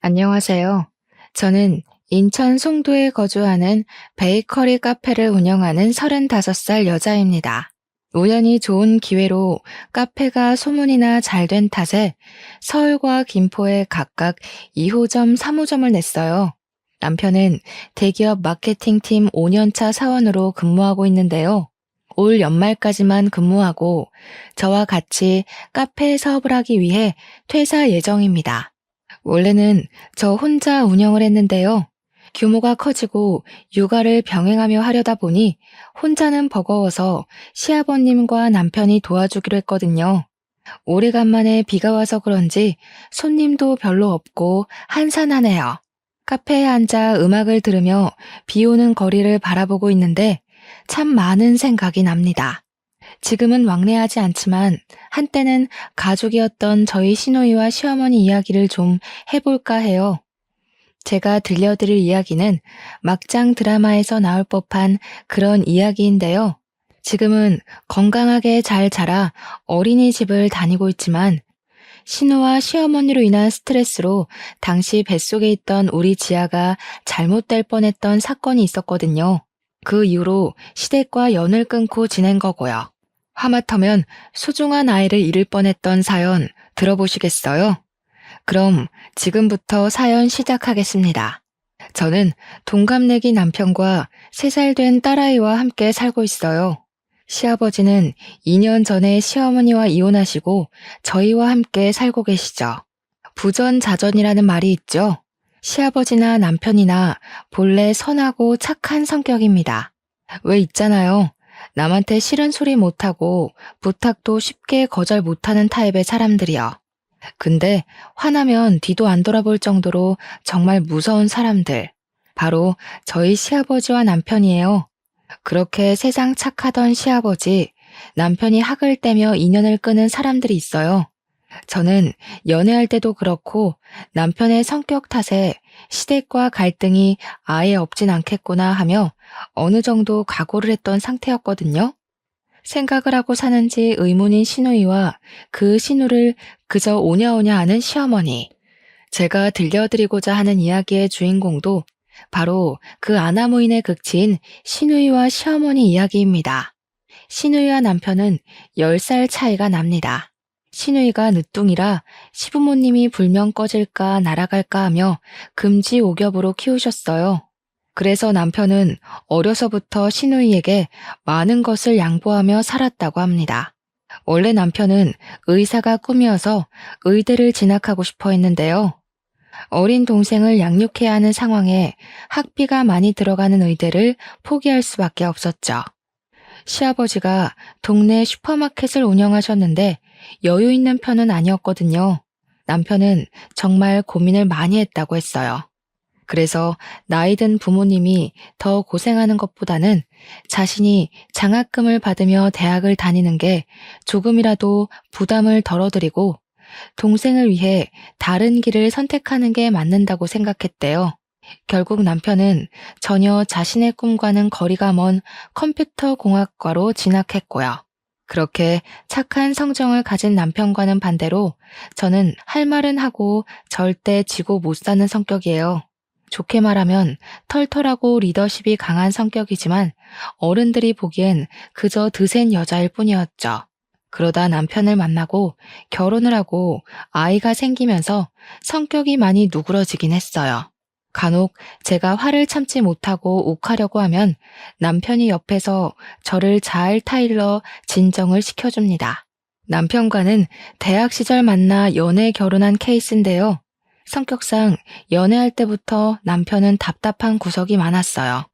안녕하세요. 저는 인천 송도에 거주하는 베이커리 카페를 운영하는 35살 여자입니다. 우연히 좋은 기회로 카페가 소문이나 잘 된 탓에 서울과 김포에 각각 2호점, 3호점을 냈어요. 남편은 대기업 마케팅팀 5년차 사원으로 근무하고 있는데요. 올 연말까지만 근무하고 저와 같이 카페 사업을 하기 위해 퇴사 예정입니다. 원래는 저 혼자 운영을 했는데요. 규모가 커지고 육아를 병행하며 하려다 보니 혼자는 버거워서 시아버님과 남편이 도와주기로 했거든요. 오래간만에 비가 와서 그런지 손님도 별로 없고 한산하네요. 카페에 앉아 음악을 들으며 비 오는 거리를 바라보고 있는데 참 많은 생각이 납니다. 지금은 왕래하지 않지만 한때는 가족이었던 저희 시누이와 시어머니 이야기를 좀 해볼까 해요. 제가 들려드릴 이야기는 막장 드라마에서 나올 법한 그런 이야기인데요. 지금은 건강하게 잘 자라 어린이집을 다니고 있지만 신우와 시어머니로 인한 스트레스로 당시 뱃속에 있던 우리 지아가 잘못될 뻔했던 사건이 있었거든요. 그 이후로 시댁과 연을 끊고 지낸 거고요. 하마터면 소중한 아이를 잃을 뻔했던 사연 들어보시겠어요? 그럼 지금부터 사연 시작하겠습니다. 저는 동갑내기 남편과 3살 된 딸아이와 함께 살고 있어요. 시아버지는 2년 전에 시어머니와 이혼하시고 저희와 함께 살고 계시죠. 부전자전이라는 말이 있죠. 시아버지나 남편이나 본래 선하고 착한 성격입니다. 왜 있잖아요. 남한테 싫은 소리 못하고 부탁도 쉽게 거절 못하는 타입의 사람들이요. 근데 화나면 뒤도 안 돌아볼 정도로 정말 무서운 사람들. 바로 저희 시아버지와 남편이에요. 그렇게 세상 착하던 시아버지, 남편이 학을 떼며 인연을 끄는 사람들이 있어요. 저는 연애할 때도 그렇고 남편의 성격 탓에 시댁과 갈등이 아예 없진 않겠구나 하며 어느 정도 각오를 했던 상태였거든요. 생각을 하고 사는지 의문인 시누이와 그 시누를 그저 오냐오냐 하는 시어머니. 제가 들려드리고자 하는 이야기의 주인공도 바로 그 아나무인의 극치인 시누이와 시어머니 이야기입니다. 시누이와 남편은 10살 차이가 납니다. 시누이가 늦둥이라 시부모님이 불면 꺼질까 날아갈까 하며 금지옥엽으로 키우셨어요. 그래서 남편은 어려서부터 시누이에게 많은 것을 양보하며 살았다고 합니다. 원래 남편은 의사가 꿈이어서 의대를 진학하고 싶어 했는데요. 어린 동생을 양육해야 하는 상황에 학비가 많이 들어가는 의대를 포기할 수밖에 없었죠. 시아버지가 동네 슈퍼마켓을 운영하셨는데 여유 있는 편은 아니었거든요. 남편은 정말 고민을 많이 했다고 했어요. 그래서 나이 든 부모님이 더 고생하는 것보다는 자신이 장학금을 받으며 대학을 다니는 게 조금이라도 부담을 덜어드리고 동생을 위해 다른 길을 선택하는 게 맞는다고 생각했대요. 결국 남편은 전혀 자신의 꿈과는 거리가 먼 컴퓨터 공학과로 진학했고요. 그렇게 착한 성정을 가진 남편과는 반대로 저는 할 말은 하고 절대 지고 못 사는 성격이에요. 좋게 말하면 털털하고 리더십이 강한 성격이지만 어른들이 보기엔 그저 드센 여자일 뿐이었죠. 그러다 남편을 만나고 결혼을 하고 아이가 생기면서 성격이 많이 누그러지긴 했어요. 간혹 제가 화를 참지 못하고 욱하려고 하면 남편이 옆에서 저를 잘 타일러 진정을 시켜줍니다. 남편과는 대학 시절 만나 연애 결혼한 케이스인데요. 성격상 연애할 때부터 남편은 답답한 구석이 많았어요.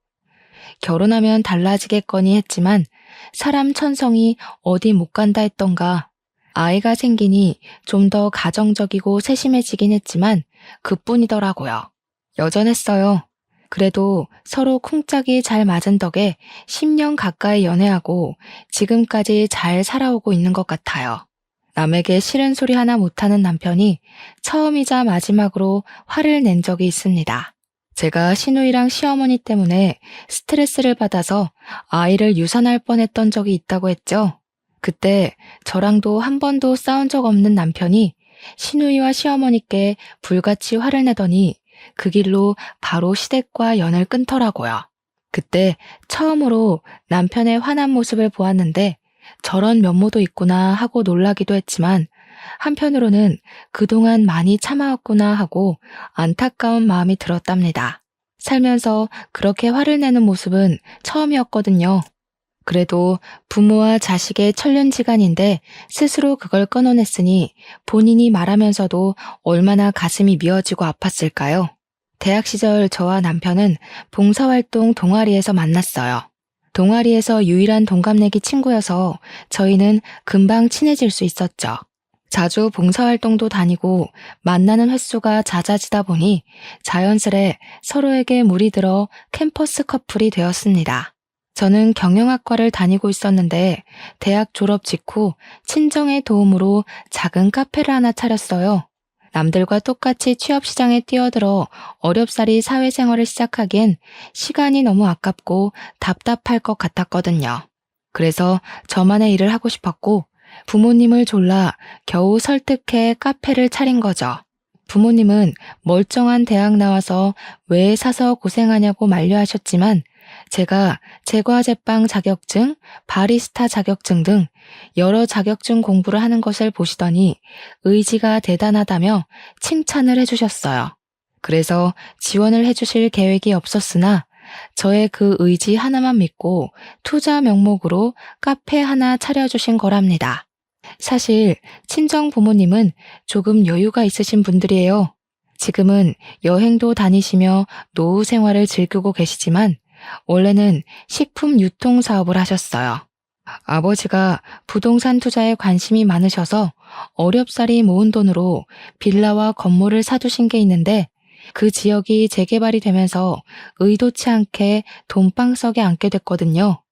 결혼하면 달라지겠거니 했지만 사람 천성이 어디 못 간다 했던가. 아이가 생기니 좀 더 가정적이고 세심해지긴 했지만 그뿐이더라고요. 여전했어요. 그래도 서로 쿵짝이 잘 맞은 덕에 10년 가까이 연애하고 지금까지 잘 살아오고 있는 것 같아요. 남에게 싫은 소리 하나 못하는 남편이 처음이자 마지막으로 화를 낸 적이 있습니다. 제가 시누이랑 시어머니 때문에 스트레스를 받아서 아이를 유산할 뻔했던 적이 있다고 했죠. 그때 저랑도 한 번도 싸운 적 없는 남편이 시누이와 시어머니께 불같이 화를 내더니 그 길로 바로 시댁과 연을 끊더라고요. 그때 처음으로 남편의 화난 모습을 보았는데 저런 면모도 있구나 하고 놀라기도 했지만 한편으로는 그동안 많이 참아왔구나 하고 안타까운 마음이 들었답니다. 살면서 그렇게 화를 내는 모습은 처음이었거든요. 그래도 부모와 자식의 천륜지간인데 스스로 그걸 끊어냈으니 본인이 말하면서도 얼마나 가슴이 미어지고 아팠을까요? 대학 시절 저와 남편은 봉사활동 동아리에서 만났어요. 동아리에서 유일한 동갑내기 친구여서 저희는 금방 친해질 수 있었죠. 자주 봉사활동도 다니고 만나는 횟수가 잦아지다 보니 자연스레 서로에게 물이 들어 캠퍼스 커플이 되었습니다. 저는 경영학과를 다니고 있었는데 대학 졸업 직후 친정의 도움으로 작은 카페를 하나 차렸어요. 남들과 똑같이 취업시장에 뛰어들어 어렵사리 사회생활을 시작하기엔 시간이 너무 아깝고 답답할 것 같았거든요. 그래서 저만의 일을 하고 싶었고 부모님을 졸라 겨우 설득해 카페를 차린 거죠. 부모님은 멀쩡한 대학 나와서 왜 사서 고생하냐고 만류하셨지만 제가 제과제빵 자격증, 바리스타 자격증 등 여러 자격증 공부를 하는 것을 보시더니 의지가 대단하다며 칭찬을 해주셨어요. 그래서 지원을 해주실 계획이 없었으나 저의 그 의지 하나만 믿고 투자 명목으로 카페 하나 차려주신 거랍니다. 사실 친정 부모님은 조금 여유가 있으신 분들이에요. 지금은 여행도 다니시며 노후 생활을 즐기고 계시지만 원래는 식품 유통 사업을 하셨어요. 아버지가 부동산 투자에 관심이 많으셔서 어렵사리 모은 돈으로 빌라와 건물을 사두신 게 있는데 그 지역이 재개발이 되면서 의도치 않게 돈방석에 앉게 됐거든요.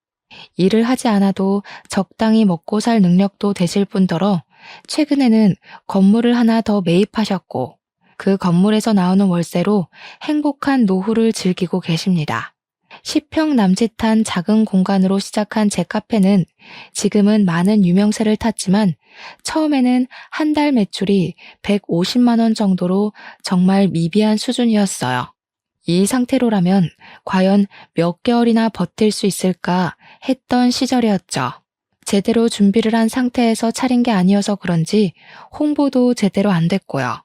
일을 하지 않아도 적당히 먹고 살 능력도 되실 뿐더러 최근에는 건물을 하나 더 매입하셨고 그 건물에서 나오는 월세로 행복한 노후를 즐기고 계십니다. 10평 남짓한 작은 공간으로 시작한 제 카페는 지금은 많은 유명세를 탔지만 처음에는 한 달 매출이 150만 원 정도로 정말 미비한 수준이었어요. 이 상태로라면 과연 몇 개월이나 버틸 수 있을까 했던 시절이었죠. 제대로 준비를 한 상태에서 차린 게 아니어서 그런지 홍보도 제대로 안 됐고요.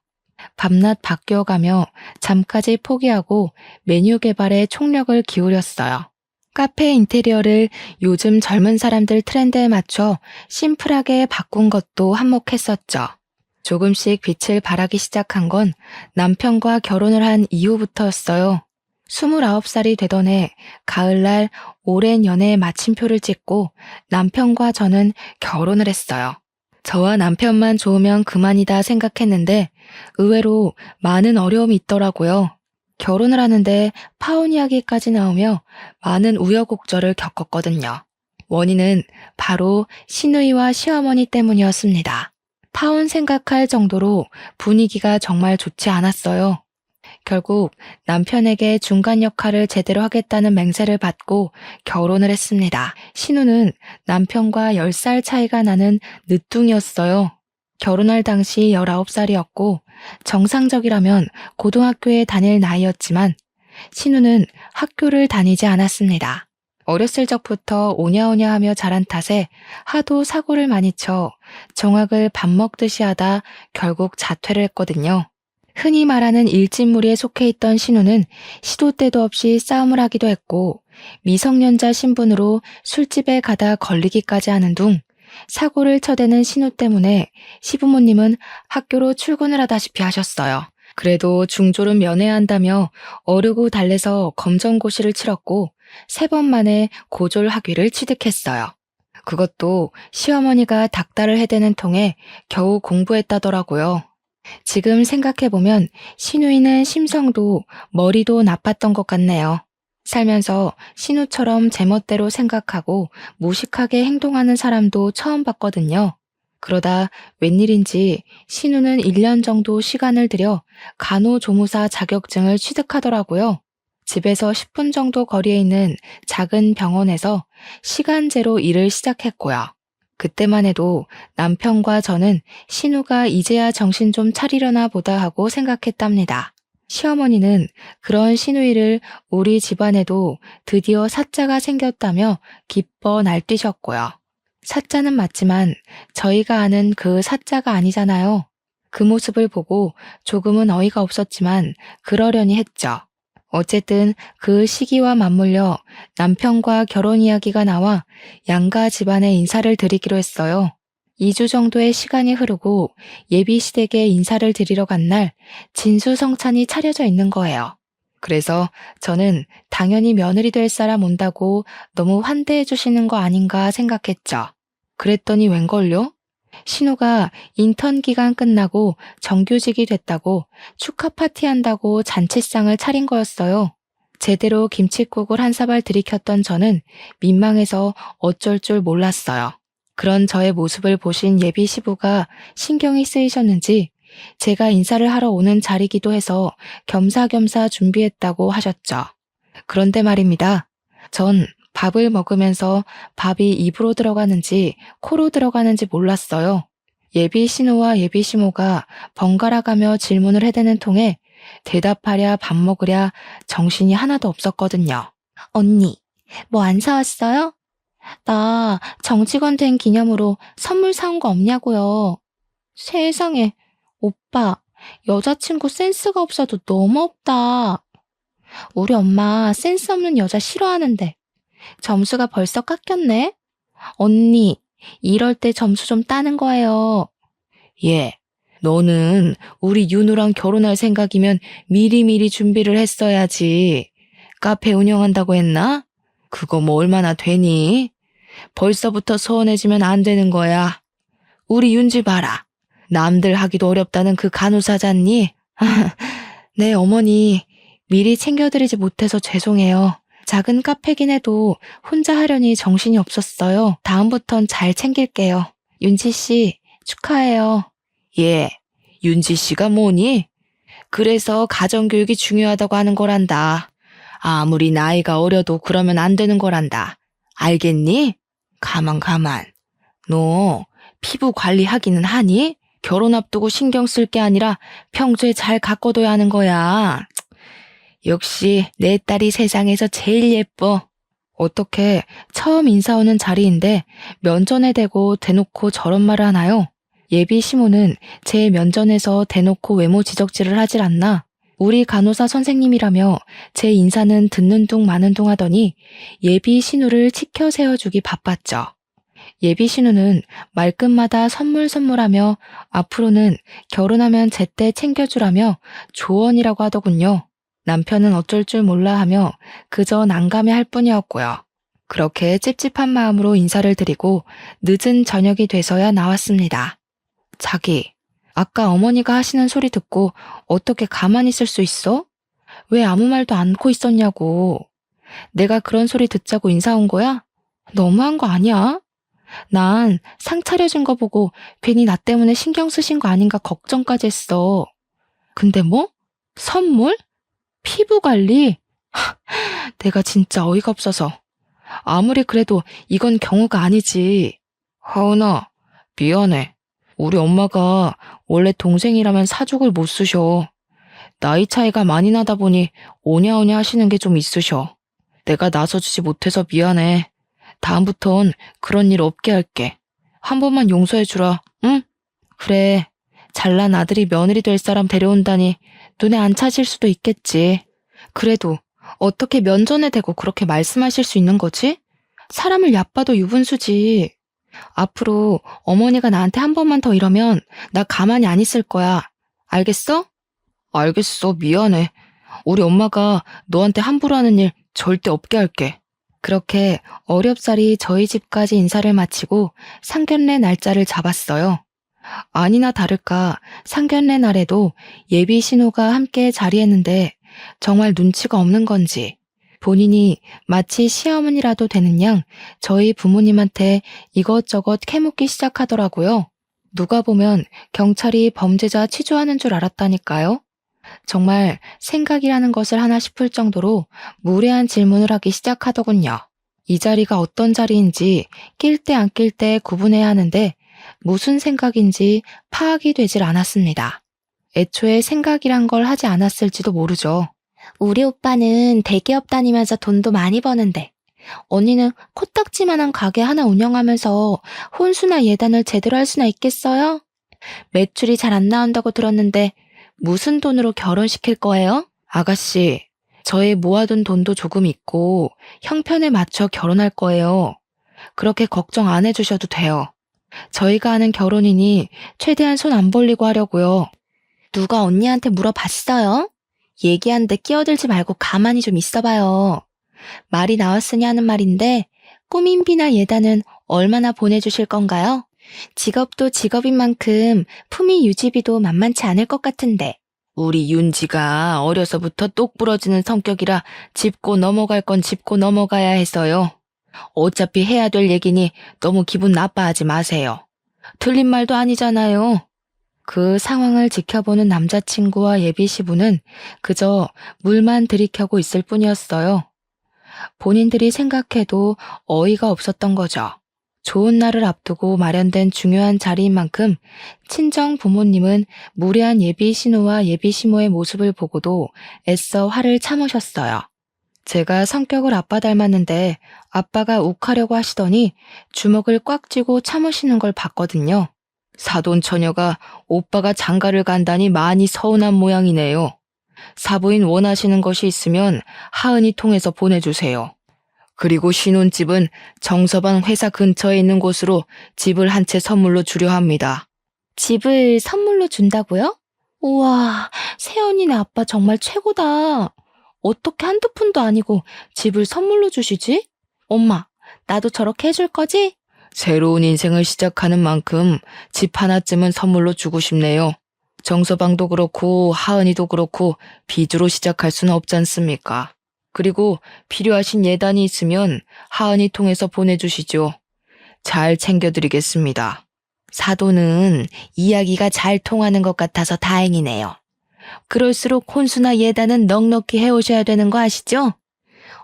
밤낮 바뀌어가며 잠까지 포기하고 메뉴 개발에 총력을 기울였어요. 카페 인테리어를 요즘 젊은 사람들 트렌드에 맞춰 심플하게 바꾼 것도 한몫했었죠. 조금씩 빛을 발하기 시작한 건 남편과 결혼을 한 이후부터였어요. 29살이 되던 해 가을날 오랜 연애의 마침표를 찍고 남편과 저는 결혼을 했어요. 저와 남편만 좋으면 그만이다 생각했는데 의외로 많은 어려움이 있더라고요. 결혼을 하는데 파혼 이야기까지 나오며 많은 우여곡절을 겪었거든요. 원인은 바로 시누이와 시어머니 때문이었습니다. 파혼 생각할 정도로 분위기가 정말 좋지 않았어요. 결국 남편에게 중간 역할을 제대로 하겠다는 맹세를 받고 결혼을 했습니다. 신우는 남편과 10살 차이가 나는 늦둥이였어요. 결혼할 당시 19살이었고 정상적이라면 고등학교에 다닐 나이였지만 신우는 학교를 다니지 않았습니다. 어렸을 적부터 오냐오냐 하며 자란 탓에 하도 사고를 많이 쳐 정학을 밥 먹듯이 하다 결국 자퇴를 했거든요. 흔히 말하는 일진무리에 속해 있던 신우는 시도 때도 없이 싸움을 하기도 했고 미성년자 신분으로 술집에 가다 걸리기까지 하는 둥 사고를 쳐대는 신우 때문에 시부모님은 학교로 출근을 하다시피 하셨어요. 그래도 중졸은 면해야 한다며 어르고 달래서 검정고시를 치렀고 3번 만에 고졸 학위를 취득했어요. 그것도 시어머니가 닥달을 해대는 통에 겨우 공부했다더라고요. 지금 생각해보면 신우이는 심성도 머리도 나빴던 것 같네요. 살면서 신우처럼 제멋대로 생각하고 무식하게 행동하는 사람도 처음 봤거든요. 그러다 웬일인지 신우는 1년 정도 시간을 들여 간호조무사 자격증을 취득하더라고요. 집에서 10분 정도 거리에 있는 작은 병원에서 시간제로 일을 시작했고요. 그때만 해도 남편과 저는 신우가 이제야 정신 좀 차리려나 보다 하고 생각했답니다. 시어머니는 그런 신우이를 우리 집안에도 드디어 사자가 생겼다며 기뻐 날뛰셨고요. 사자는 맞지만 저희가 아는 그 사자가 아니잖아요. 그 모습을 보고 조금은 어이가 없었지만 그러려니 했죠. 어쨌든 그 시기와 맞물려 남편과 결혼 이야기가 나와 양가 집안에 인사를 드리기로 했어요. 2주 정도의 시간이 흐르고 예비 시댁에 인사를 드리러 간 날 진수성찬이 차려져 있는 거예요. 그래서 저는 당연히 며느리 될 사람 온다고 너무 환대해 주시는 거 아닌가 생각했죠. 그랬더니 웬걸요? 신우가 인턴 기간 끝나고 정규직이 됐다고 축하 파티한다고 잔치상을 차린 거였어요. 제대로 김칫국을 한 사발 들이켰던 저는 민망해서 어쩔 줄 몰랐어요. 그런 저의 모습을 보신 예비 시부가 신경이 쓰이셨는지 제가 인사를 하러 오는 자리기도 해서 겸사겸사 준비했다고 하셨죠. 그런데 말입니다. 전 밥을 먹으면서 밥이 입으로 들어가는지 코로 들어가는지 몰랐어요. 예비 신우와 예비 시모가 번갈아 가며 질문을 해대는 통에 대답하랴 밥 먹으랴 정신이 하나도 없었거든요. 언니, 뭐 안 사왔어요? 나 정직원 된 기념으로 선물 사온 거 없냐고요. 세상에, 오빠, 여자친구 센스가 없어도 너무 없다. 우리 엄마 센스 없는 여자 싫어하는데 점수가 벌써 깎였네? 언니, 이럴 때 점수 좀 따는 거예요. 예, 너는 우리 윤우랑 결혼할 생각이면 미리미리 준비를 했어야지. 카페 운영한다고 했나? 그거 뭐 얼마나 되니? 벌써부터 소원해지면 안 되는 거야. 우리 윤지 봐라. 남들 하기도 어렵다는 그 간호사잖니? 네, 어머니. 미리 챙겨드리지 못해서 죄송해요. 작은 카페긴 해도 혼자 하려니 정신이 없었어요. 다음부턴 잘 챙길게요. 윤지 씨, 축하해요. 예, 윤지 씨가 뭐니? 그래서 가정교육이 중요하다고 하는 거란다. 아무리 나이가 어려도 그러면 안 되는 거란다. 알겠니? 가만. 너 피부 관리하기는 하니? 결혼 앞두고 신경 쓸 게 아니라 평소에 잘 가꿔둬야 하는 거야. 역시 내 딸이 세상에서 제일 예뻐. 어떻게 처음 인사 오는 자리인데 면전에 대고 대놓고 저런 말을 하나요? 예비 시모는 제 면전에서 대놓고 외모 지적질을 하질 않나. 우리 간호사 선생님이라며 제 인사는 듣는 둥 마는 둥 하더니 예비 신우를 치켜 세워주기 바빴죠. 예비 신우는 말끝마다 선물하며 앞으로는 결혼하면 제때 챙겨주라며 조언이라고 하더군요. 남편은 어쩔 줄 몰라 하며 그저 난감해할 뿐이었고요. 그렇게 찝찝한 마음으로 인사를 드리고 늦은 저녁이 돼서야 나왔습니다. 자기, 아까 어머니가 하시는 소리 듣고 어떻게 가만히 있을 수 있어? 왜 아무 말도 않고 있었냐고. 내가 그런 소리 듣자고 인사 온 거야? 너무한 거 아니야? 난 상 차려준 거 보고 괜히 나 때문에 신경 쓰신 거 아닌가 걱정까지 했어. 근데 뭐? 선물? 피부 관리? 내가 진짜 어이가 없어서. 아무리 그래도 이건 경우가 아니지. 하은아, 미안해. 우리 엄마가 원래 동생이라면 사족을 못 쓰셔. 나이 차이가 많이 나다 보니 오냐오냐 하시는 게 좀 있으셔. 내가 나서주지 못해서 미안해. 다음부턴 그런 일 없게 할게. 한 번만 용서해주라, 응? 그래, 잘난 아들이 며느리 될 사람 데려온다니 눈에 안 차실 수도 있겠지. 그래도 어떻게 면전에 대고 그렇게 말씀하실 수 있는 거지? 사람을 얕봐도 유분수지. 앞으로 어머니가 나한테 한 번만 더 이러면 나 가만히 안 있을 거야. 알겠어? 알겠어, 미안해. 우리 엄마가 너한테 함부로 하는 일 절대 없게 할게. 그렇게 어렵사리 저희 집까지 인사를 마치고 상견례 날짜를 잡았어요. 아니나 다를까 상견례 날에도 예비 신우가 함께 자리했는데 정말 눈치가 없는 건지 본인이 마치 시어머니라도 되는 양 저희 부모님한테 이것저것 캐묻기 시작하더라고요. 누가 보면 경찰이 범죄자 취조하는 줄 알았다니까요. 정말 생각이라는 것을 하나 싶을 정도로 무례한 질문을 하기 시작하더군요. 이 자리가 어떤 자리인지 낄 때 안 낄 때 구분해야 하는데 무슨 생각인지 파악이 되질 않았습니다. 애초에 생각이란 걸 하지 않았을지도 모르죠. 우리 오빠는 대기업 다니면서 돈도 많이 버는데 언니는 코딱지만한 가게 하나 운영하면서 혼수나 예단을 제대로 할 수나 있겠어요? 매출이 잘 안 나온다고 들었는데 무슨 돈으로 결혼시킬 거예요? 아가씨, 저의 모아둔 돈도 조금 있고 형편에 맞춰 결혼할 거예요. 그렇게 걱정 안 해주셔도 돼요. 저희가 하는 결혼이니 최대한 손 안 벌리고 하려고요. 누가 언니한테 물어봤어요? 얘기하는데 끼어들지 말고 가만히 좀 있어봐요. 말이 나왔으니 하는 말인데 꾸민비나 예단은 얼마나 보내주실 건가요? 직업도 직업인 만큼 품위 유지비도 만만치 않을 것 같은데. 우리 윤지가 어려서부터 똑 부러지는 성격이라 짚고 넘어갈 건 짚고 넘어가야 해서요. 어차피 해야 될 얘기니 너무 기분 나빠하지 마세요. 틀린 말도 아니잖아요. 그 상황을 지켜보는 남자친구와 예비 시부는 그저 물만 들이켜고 있을 뿐이었어요. 본인들이 생각해도 어이가 없었던 거죠. 좋은 날을 앞두고 마련된 중요한 자리인 만큼 친정 부모님은 무례한 예비 신우와 예비 시모의 모습을 보고도 애써 화를 참으셨어요. 제가 성격을 아빠 닮았는데 아빠가 욱하려고 하시더니 주먹을 꽉 쥐고 참으시는 걸 봤거든요. 사돈 처녀가 오빠가 장가를 간다니 많이 서운한 모양이네요. 사부인 원하시는 것이 있으면 하은이 통해서 보내주세요. 그리고 신혼집은 정서방 회사 근처에 있는 곳으로 집을 한 채 선물로 주려 합니다. 집을 선물로 준다고요? 우와, 새언니네 아빠 정말 최고다. 어떻게 한두 푼도 아니고 집을 선물로 주시지? 엄마, 나도 저렇게 해줄 거지? 새로운 인생을 시작하는 만큼 집 하나쯤은 선물로 주고 싶네요. 정서방도 그렇고 하은이도 그렇고 빚으로 시작할 수는 없지 않습니까? 그리고 필요하신 예단이 있으면 하은이 통해서 보내주시죠. 잘 챙겨드리겠습니다. 사도는 이야기가 잘 통하는 것 같아서 다행이네요. 그럴수록 혼수나 예단은 넉넉히 해오셔야 되는 거 아시죠?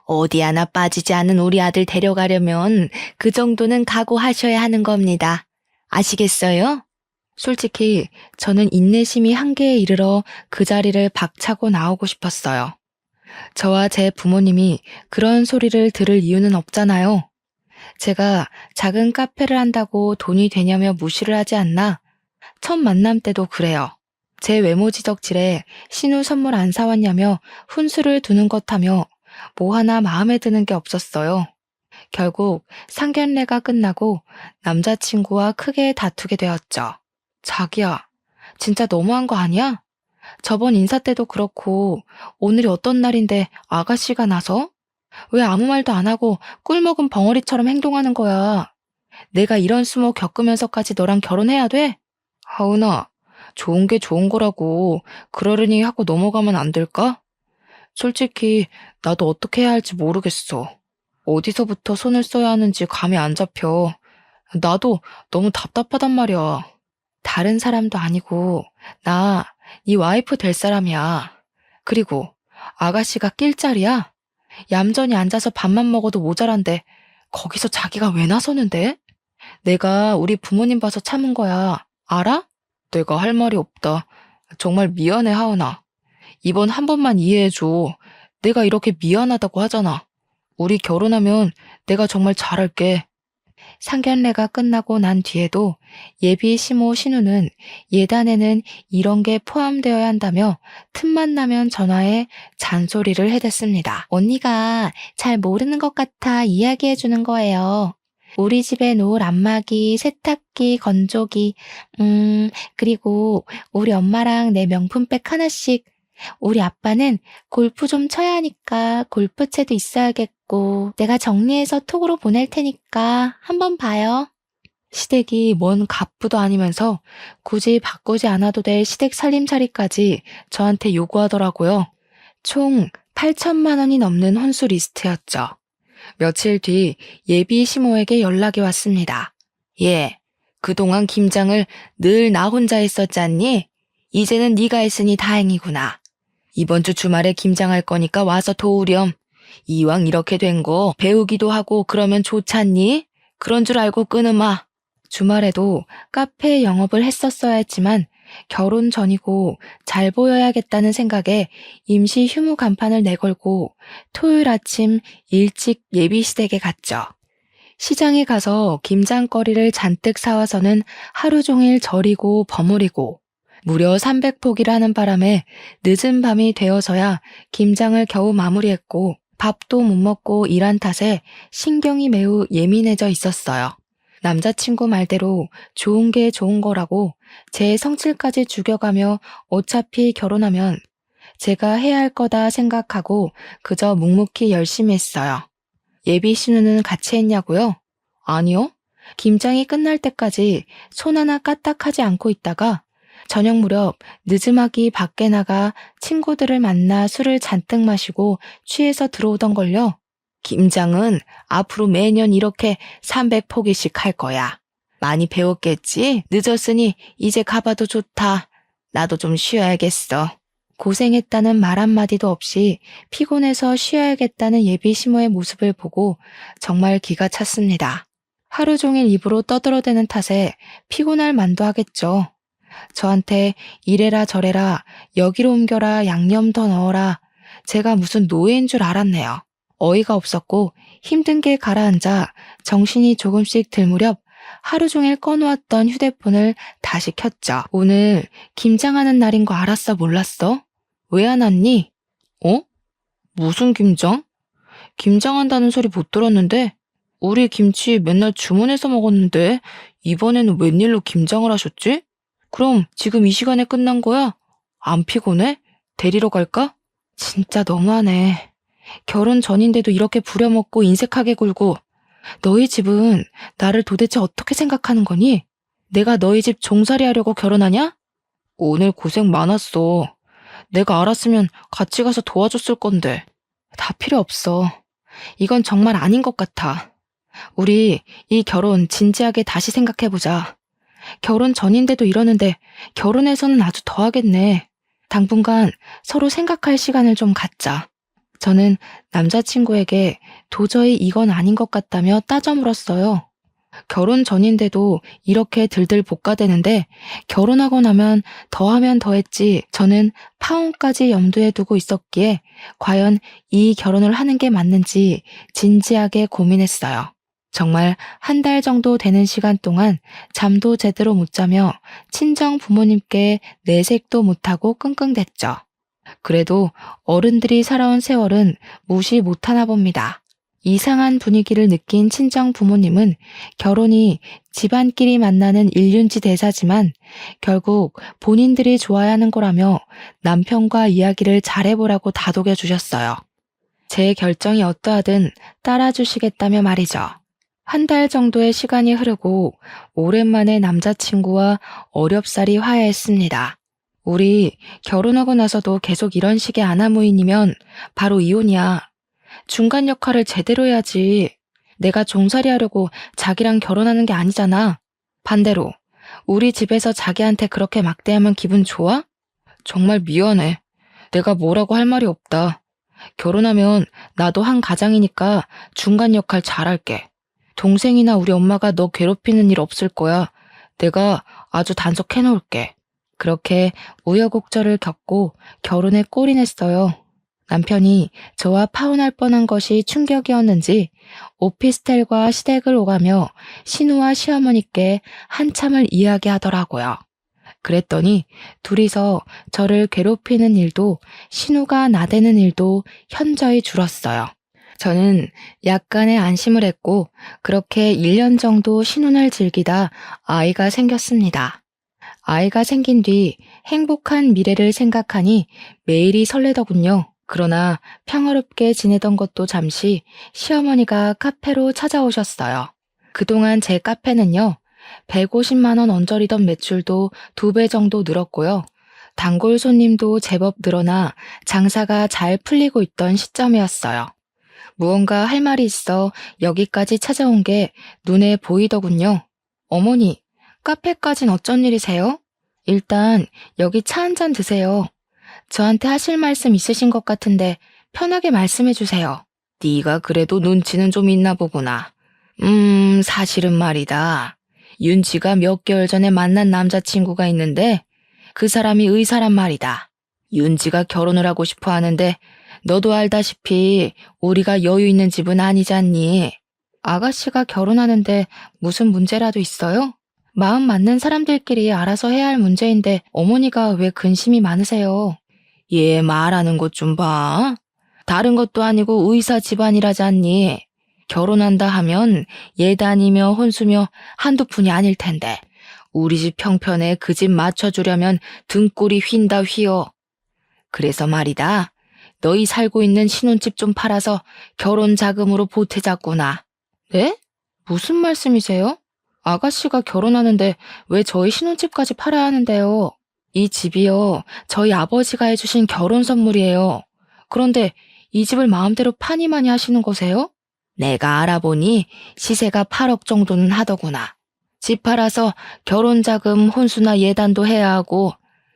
어디 하나 빠지지 않은 우리 아들 데려가려면 그 정도는 각오하셔야 하는 겁니다. 아시겠어요? 솔직히 저는 인내심이 한계에 이르러 그 자리를 박차고 나오고 싶었어요. 저와 제 부모님이 그런 소리를 들을 이유는 없잖아요. 제가 작은 카페를 한다고 돈이 되냐며 무시를 하지 않나? 첫 만남 때도 그래요. 제 외모 지적질에 신우 선물 안 사왔냐며 훈수를 두는 것 하며 뭐 하나 마음에 드는 게 없었어요. 결국 상견례가 끝나고 남자친구와 크게 다투게 되었죠. 자기야, 진짜 너무한 거 아니야? 저번 인사 때도 그렇고 오늘이 어떤 날인데 아가씨가 나서? 왜 아무 말도 안 하고 꿀먹은 벙어리처럼 행동하는 거야? 내가 이런 수모 겪으면서까지 너랑 결혼해야 돼? 하은아, 좋은 게 좋은 거라고 그러려니 하고 넘어가면 안 될까? 솔직히 나도 어떻게 해야 할지 모르겠어. 어디서부터 손을 써야 하는지 감이 안 잡혀. 나도 너무 답답하단 말이야. 다른 사람도 아니고 나 네 와이프 될 사람이야. 그리고 아가씨가 낄 자리야? 얌전히 앉아서 밥만 먹어도 모자란데 거기서 자기가 왜 나서는데? 내가 우리 부모님 봐서 참은 거야. 알아? 내가 할 말이 없다. 정말 미안해, 하은아. 이번 한 번만 이해해줘. 내가 이렇게 미안하다고 하잖아. 우리 결혼하면 내가 정말 잘할게. 상견례가 끝나고 난 뒤에도 예비 시모 신우는 예단에는 이런 게 포함되어야 한다며 틈만 나면 전화해 잔소리를 해댔습니다. 언니가 잘 모르는 것 같아 이야기해 주는 거예요. 우리 집에 놓을 안마기, 세탁기, 건조기, 그리고 우리 엄마랑 내 명품백 하나씩. 우리 아빠는 골프 좀 쳐야 하니까 골프채도 있어야겠고 내가 정리해서 톡으로 보낼 테니까 한번 봐요. 시댁이 뭔 갑부도 아니면서 굳이 바꾸지 않아도 될 시댁 살림살이까지 저한테 요구하더라고요. 총 8천만 원이 넘는 혼수 리스트였죠. 며칠 뒤 예비 시모에게 연락이 왔습니다. 예, 그동안 김장을 늘 나 혼자 했었잖니? 이제는 네가 했으니 다행이구나. 이번 주 주말에 김장할 거니까 와서 도우렴. 이왕 이렇게 된 거 배우기도 하고 그러면 좋잖니? 그런 줄 알고 끊으마. 주말에도 카페 영업을 했었어야 했지만 결혼 전이고 잘 보여야겠다는 생각에 임시 휴무 간판을 내걸고 토요일 아침 일찍 예비시댁에 갔죠. 시장에 가서 김장거리를 잔뜩 사와서는 하루 종일 절이고 버무리고 무려 300포기를 하는 바람에 늦은 밤이 되어서야 김장을 겨우 마무리했고 밥도 못 먹고 일한 탓에 신경이 매우 예민해져 있었어요. 남자친구 말대로 좋은 게 좋은 거라고 제 성질까지 죽여가며 어차피 결혼하면 제가 해야 할 거다 생각하고 그저 묵묵히 열심히 했어요. 예비 신우는 같이 했냐고요? 아니요. 김장이 끝날 때까지 손 하나 까딱하지 않고 있다가 저녁 무렵 늦음하기 밖에 나가 친구들을 만나 술을 잔뜩 마시고 취해서 들어오던걸요. 김장은 앞으로 매년 이렇게 300포기씩 할 거야. 많이 배웠겠지? 늦었으니 이제 가봐도 좋다. 나도 좀 쉬어야겠어. 고생했다는 말 한마디도 없이 피곤해서 쉬어야겠다는 예비 시모의 모습을 보고 정말 기가 찼습니다. 하루 종일 입으로 떠들어대는 탓에 피곤할 만도 하겠죠. 저한테 이래라 저래라 여기로 옮겨라 양념 더 넣어라 제가 무슨 노예인 줄 알았네요. 어이가 없었고 힘든 게 가라앉아 정신이 조금씩 들 무렵 하루 종일 꺼놓았던 휴대폰을 다시 켰죠. 오늘 김장하는 날인 거 알았어 몰랐어? 왜 안 왔니? 어? 무슨 김장? 김장한다는 소리 못 들었는데 우리 김치 맨날 주문해서 먹었는데 이번에는 웬일로 김장을 하셨지? 그럼 지금 이 시간에 끝난 거야? 안 피곤해? 데리러 갈까? 진짜 너무하네. 결혼 전인데도 이렇게 부려먹고 인색하게 굴고 너희 집은 나를 도대체 어떻게 생각하는 거니? 내가 너희 집 종살이 하려고 결혼하냐? 오늘 고생 많았어. 내가 알았으면 같이 가서 도와줬을 건데. 다 필요 없어. 이건 정말 아닌 것 같아. 우리 이 결혼 진지하게 다시 생각해보자. 결혼 전인데도 이러는데 결혼해서는 아주 더하겠네. 당분간 서로 생각할 시간을 좀 갖자. 저는 남자친구에게 도저히 이건 아닌 것 같다며 따져 물었어요. 결혼 전인데도 이렇게 들들 볶아대는데 결혼하고 나면 더하면 더했지 저는 파혼까지 염두에 두고 있었기에 과연 이 결혼을 하는 게 맞는지 진지하게 고민했어요. 정말 한 달 정도 되는 시간 동안 잠도 제대로 못 자며 친정 부모님께 내색도 못하고 끙끙댔죠. 그래도 어른들이 살아온 세월은 무시 못하나 봅니다. 이상한 분위기를 느낀 친정 부모님은 결혼이 집안끼리 만나는 일륜지 대사지만 결국 본인들이 좋아야 하는 거라며 남편과 이야기를 잘해보라고 다독여 주셨어요. 제 결정이 어떠하든 따라주시겠다며 말이죠. 한 달 정도의 시간이 흐르고 오랜만에 남자친구와 어렵사리 화해했습니다. 우리 결혼하고 나서도 계속 이런 식의 아나무인이면 바로 이혼이야. 중간 역할을 제대로 해야지. 내가 종살이 하려고 자기랑 결혼하는 게 아니잖아. 반대로 우리 집에서 자기한테 그렇게 막대하면 기분 좋아? 정말 미안해. 내가 뭐라고 할 말이 없다. 결혼하면 나도 한 가장이니까 중간 역할 잘할게. 동생이나 우리 엄마가 너 괴롭히는 일 없을 거야. 내가 아주 단속해놓을게. 그렇게 우여곡절을 겪고 결혼에 골인했어요. 남편이 저와 파혼할 뻔한 것이 충격이었는지 오피스텔과 시댁을 오가며 신우와 시어머니께 한참을 이야기하더라고요. 그랬더니 둘이서 저를 괴롭히는 일도 신우가 나대는 일도 현저히 줄었어요. 저는 약간의 안심을 했고 그렇게 1년 정도 신혼을 즐기다 아이가 생겼습니다. 아이가 생긴 뒤 행복한 미래를 생각하니 매일이 설레더군요. 그러나 평화롭게 지내던 것도 잠시 시어머니가 카페로 찾아오셨어요. 그동안 제 카페는요, 150만 원 언저리던 매출도 2배 정도 늘었고요. 단골 손님도 제법 늘어나 장사가 잘 풀리고 있던 시점이었어요. 무언가 할 말이 있어 여기까지 찾아온 게 눈에 보이더군요. 어머니, 카페까진 어쩐 일이세요? 일단 여기 차 한 잔 드세요. 저한테 하실 말씀 있으신 것 같은데 편하게 말씀해 주세요. 네가 그래도 눈치는 좀 있나 보구나. 사실은 말이다. 윤지가 몇 개월 전에 만난 남자친구가 있는데 그 사람이 의사란 말이다. 윤지가 결혼을 하고 싶어 하는데 너도 알다시피 우리가 여유 있는 집은 아니잖니. 아가씨가 결혼하는데 무슨 문제라도 있어요? 마음 맞는 사람들끼리 알아서 해야 할 문제인데 어머니가 왜 근심이 많으세요? 얘 말하는 것 좀 봐. 다른 것도 아니고 의사 집안이라잖니. 결혼한다 하면 예단이며 혼수며 한두 푼이 아닐 텐데 우리 집 형편에 그 집 맞춰주려면 등골이 휜다 휘어. 그래서 말이다. 너희 살고 있는 신혼집 좀 팔아서 결혼 자금으로 보태자꾸나. 네? 무슨 말씀이세요? 아가씨가 결혼하는데 왜 저희 신혼집까지 팔아야 하는데요? 이 집이요, 저희 아버지가 해주신 결혼 선물이에요. 그런데 이 집을 마음대로 파니마니 하시는 거세요? 내가 알아보니 시세가 8억 정도는 하더구나. 집 팔아서 결혼 자금 혼수나 예단도 해야 하고,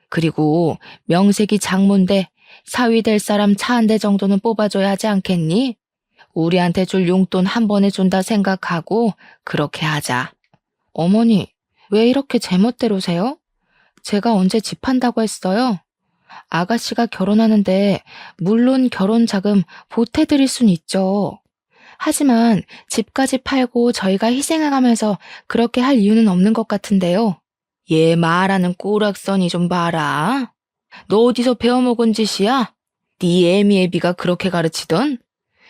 그리고 명색이 장모인데 사위 될 사람 차 한 대 정도는 뽑아줘야 하지 않겠니? 우리한테 줄 용돈 한 번에 준다 생각하고 그렇게 하자. 어머니, 왜 이렇게 제멋대로세요? 제가 언제 집 판다고 했어요? 아가씨가 결혼하는데 물론 결혼 자금 보태드릴 순 있죠. 하지만 집까지 팔고 저희가 희생해가면서 그렇게 할 이유는 없는 것 같은데요. 얘 말하는 꼬락서니 좀 봐라. 너 어디서 배워먹은 짓이야? 네 애미애비가 그렇게 가르치던?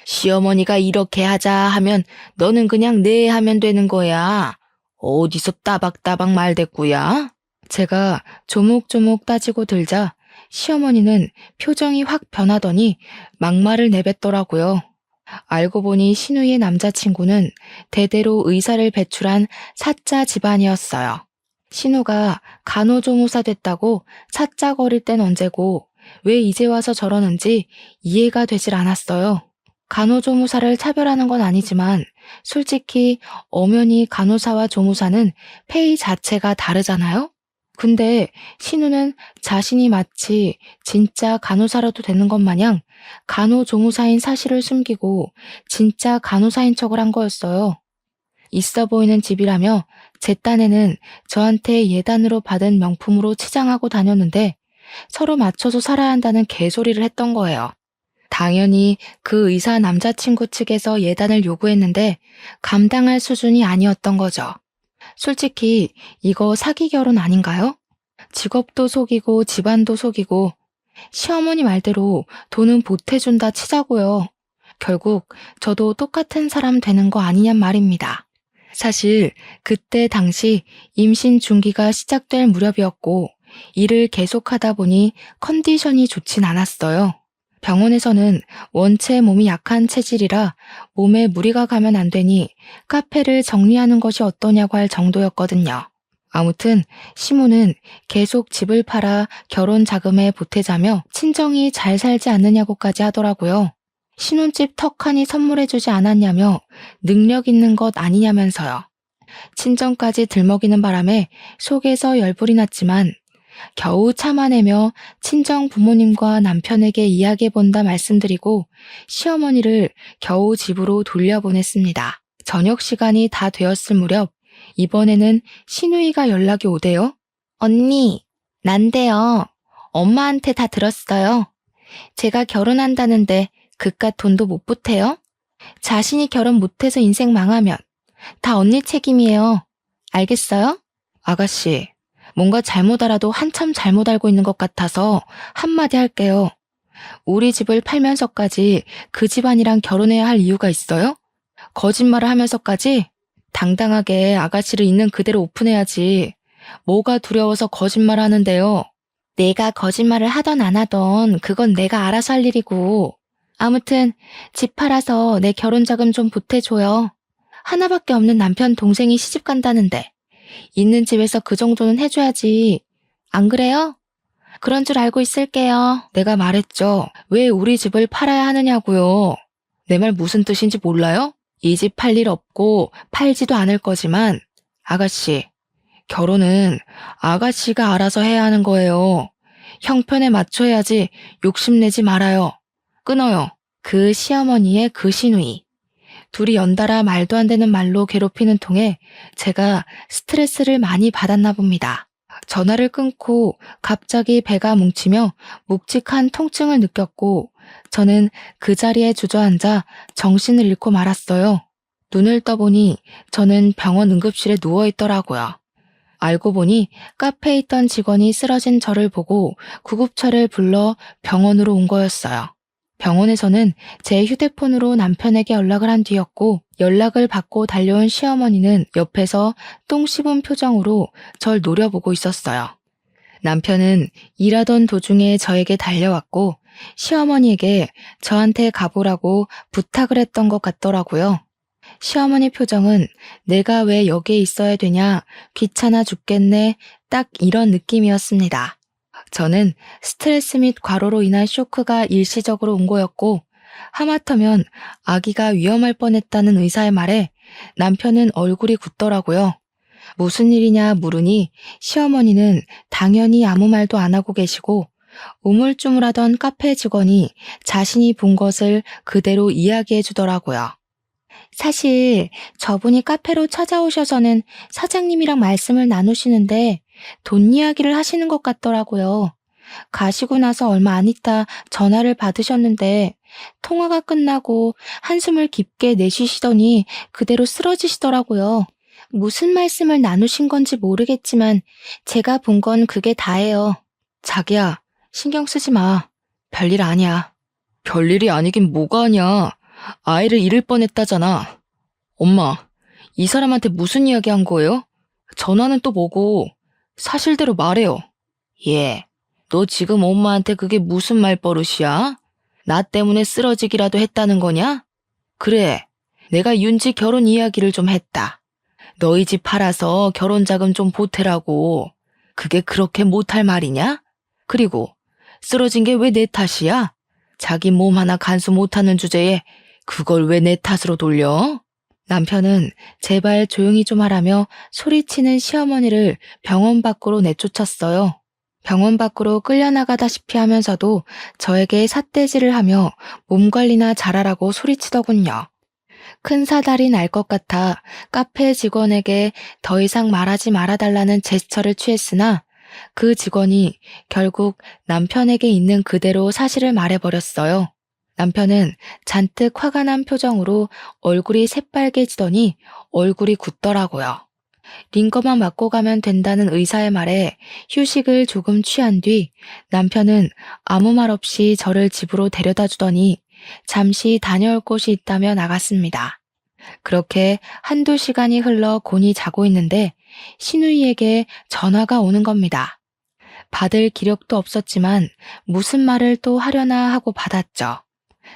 시어머니가 이렇게 하자 하면 너는 그냥 네 하면 되는 거야. 어디서 따박따박 말대꾸야? 제가 조목조목 따지고 들자 시어머니는 표정이 확 변하더니 막말을 내뱉더라고요. 알고 보니 신우의 남자친구는 대대로 의사를 배출한 사자 집안이었어요. 신우가 간호조무사 됐다고 사자거릴 땐 언제고 왜 이제 와서 저러는지 이해가 되질 않았어요. 간호조무사를 차별하는 건 아니지만 솔직히 엄연히 간호사와 조무사는 페이 자체가 다르잖아요? 근데 신우는 자신이 마치 진짜 간호사라도 되는 것 마냥 간호조무사인 사실을 숨기고 진짜 간호사인 척을 한 거였어요. 있어 보이는 집이라며 제 딴에는 저한테 예단으로 받은 명품으로 치장하고 다녔는데 서로 맞춰서 살아야 한다는 개소리를 했던 거예요. 당연히 그 의사 남자친구 측에서 예단을 요구했는데 감당할 수준이 아니었던 거죠. 솔직히 이거 사기 결혼 아닌가요? 직업도 속이고 집안도 속이고 시어머니 말대로 돈은 보태준다 치자고요. 결국 저도 똑같은 사람 되는 거 아니냔 말입니다. 사실 그때 당시 임신 중기가 시작될 무렵이었고 일을 계속하다 보니 컨디션이 좋진 않았어요. 병원에서는 원체 몸이 약한 체질이라 몸에 무리가 가면 안 되니 카페를 정리하는 것이 어떠냐고 할 정도였거든요. 아무튼 시모는 계속 집을 팔아 결혼 자금에 보태자며 친정이 잘 살지 않느냐고까지 하더라고요. 신혼집 턱하니 선물해주지 않았냐며 능력 있는 것 아니냐면서요. 친정까지 들먹이는 바람에 속에서 열불이 났지만 겨우 참아내며 친정 부모님과 남편에게 이야기해본다 말씀드리고 시어머니를 겨우 집으로 돌려보냈습니다. 저녁 시간이 다 되었을 무렵 이번에는 신우이가 연락이 오대요. 언니, 난데요. 엄마한테 다 들었어요. 제가 결혼한다는데 그깟 돈도 못 보태요? 자신이 결혼 못해서 인생 망하면 다 언니 책임이에요. 알겠어요? 아가씨, 뭔가 잘못 알아도 한참 잘못 알고 있는 것 같아서 한마디 할게요. 우리 집을 팔면서까지 그 집안이랑 결혼해야 할 이유가 있어요? 거짓말을 하면서까지? 당당하게 아가씨를 있는 그대로 오픈해야지. 뭐가 두려워서 거짓말 하는데요. 내가 거짓말을 하던 안 하던 그건 내가 알아서 할 일이고. 아무튼 집 팔아서 내 결혼 자금 좀 보태줘요. 하나밖에 없는 남편 동생이 시집 간다는데 있는 집에서 그 정도는 해줘야지. 안 그래요? 그런 줄 알고 있을게요. 내가 말했죠. 왜 우리 집을 팔아야 하느냐고요. 내 말 무슨 뜻인지 몰라요? 이 집 팔 일 없고 팔지도 않을 거지만 아가씨, 결혼은 아가씨가 알아서 해야 하는 거예요. 형편에 맞춰야지 욕심내지 말아요. 끊어요. 그 시어머니의 그 시누이. 둘이 연달아 말도 안 되는 말로 괴롭히는 통에 제가 스트레스를 많이 받았나 봅니다. 전화를 끊고 갑자기 배가 뭉치며 묵직한 통증을 느꼈고 저는 그 자리에 주저앉아 정신을 잃고 말았어요. 눈을 떠보니 저는 병원 응급실에 누워있더라고요. 알고 보니 카페에 있던 직원이 쓰러진 저를 보고 구급차를 불러 병원으로 온 거였어요. 병원에서는 제 휴대폰으로 남편에게 연락을 한 뒤였고 연락을 받고 달려온 시어머니는 옆에서 똥 씹은 표정으로 절 노려보고 있었어요. 남편은 일하던 도중에 저에게 달려왔고 시어머니에게 저한테 가보라고 부탁을 했던 것 같더라고요. 시어머니 표정은 내가 왜 여기에 있어야 되냐, 귀찮아 죽겠네, 딱 이런 느낌이었습니다. 저는 스트레스 및 과로로 인한 쇼크가 일시적으로 온 거였고 하마터면 아기가 위험할 뻔했다는 의사의 말에 남편은 얼굴이 굳더라고요. 무슨 일이냐 물으니 시어머니는 당연히 아무 말도 안 하고 계시고 우물쭈물하던 카페 직원이 자신이 본 것을 그대로 이야기해 주더라고요. 사실 저분이 카페로 찾아오셔서는 사장님이랑 말씀을 나누시는데 돈 이야기를 하시는 것 같더라고요. 가시고 나서 얼마 안 있다 전화를 받으셨는데 통화가 끝나고 한숨을 깊게 내쉬시더니 그대로 쓰러지시더라고요. 무슨 말씀을 나누신 건지 모르겠지만 제가 본 건 그게 다예요. 자기야, 신경 쓰지 마. 별일 아니야. 별일이 아니긴 뭐가 아니야. 아이를 잃을 뻔했다잖아. 엄마, 이 사람한테 무슨 이야기 한 거예요? 전화는 또 뭐고? 사실대로 말해요. 예, 너 지금 엄마한테 그게 무슨 말버릇이야? 나 때문에 쓰러지기라도 했다는 거냐? 그래, 내가 윤지 결혼 이야기를 좀 했다. 너희 집 팔아서 결혼 자금 좀 보태라고. 그게 그렇게 못할 말이냐? 그리고 쓰러진 게 왜 내 탓이야? 자기 몸 하나 간수 못하는 주제에 그걸 왜 내 탓으로 돌려? 남편은 제발 조용히 좀 하라며 소리치는 시어머니를 병원 밖으로 내쫓았어요. 병원 밖으로 끌려나가다시피 하면서도 저에게 삿대질을 하며 몸 관리나 잘하라고 소리치더군요. 큰 사달이 날 것 같아 카페 직원에게 더 이상 말하지 말아달라는 제스처를 취했으나 그 직원이 결국 남편에게 있는 그대로 사실을 말해버렸어요. 남편은 잔뜩 화가 난 표정으로 얼굴이 새빨개지더니 얼굴이 굳더라고요. 링거만 맞고 가면 된다는 의사의 말에 휴식을 조금 취한 뒤 남편은 아무 말 없이 저를 집으로 데려다 주더니 잠시 다녀올 곳이 있다며 나갔습니다. 그렇게 한두 시간이 흘러 곤히 자고 있는데 시누이에게 전화가 오는 겁니다. 받을 기력도 없었지만 무슨 말을 또 하려나 하고 받았죠.